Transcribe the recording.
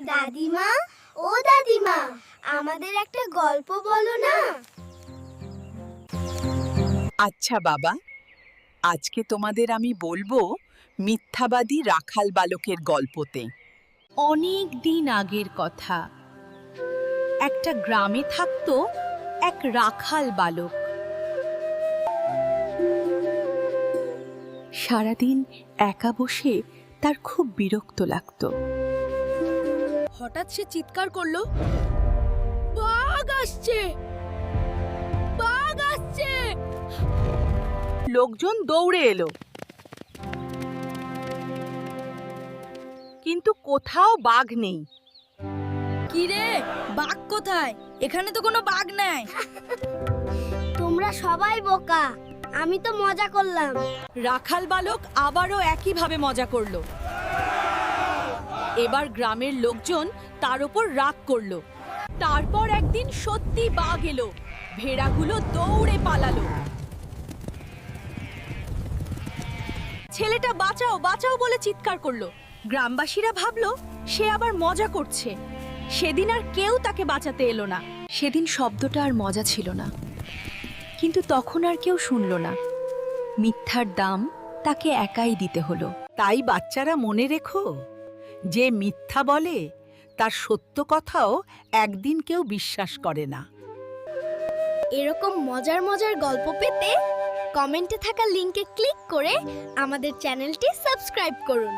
দাদিমা, ও দাদিমা, আমাদের একটা গল্প বলো না। আচ্ছা বাবা, আজকে তোমাদের আমি বলবো মিথ্যাবাদী রাখাল বালকের গল্পতে। অনেক দিন আগের কথা। একটা গ্রামে থাকতো এক রাখাল বালক। সারাদিন একা বসে তার খুব বিরক্ত লাগতো। হঠাৎ সে চিৎকার করলো, বাঘ আসছে, বাঘ আসছে! লোকজন দৌড়ে এলো, কিন্তু কোথাও বাঘ নেই। কি রে, বাঘ কোথায়? এখানে তো কোনো বাঘ নাই। তোমরা সবাই বোকা, আমি তো মজা করলাম। রাখাল বালক আবারও একইভাবে মজা করলো। এবার গ্রামের লোকজন তার উপর রাগ করলো। তারপর একদিন সত্যি বাঘ এলো। ভেড়াগুলো দৌড়ে পালালো। ছেলেটা বাঁচাও বাঁচাও বলে চিৎকার করলো। গ্রামবাসীরা ভাবলো সে আবার মজা করছে। সেদিন আর কেউ তাকে বাঁচাতে এলো না। সেদিন শব্দটা আর মজা ছিল না, কিন্তু তখন আর কেউ শুনল না। মিথ্যার দাম তাকে একাই দিতে হলো। তাই বাচ্চারা মনে রেখো, যে মিথ্যা বলে তার সত্য কথাও একদিন কেউ বিশ্বাস করে না। এরকম মজার মজার গল্প পেতে কমেন্টে থাকা লিংকে ক্লিক করে আমাদের চ্যানেলটি সাবস্ক্রাইব করুন।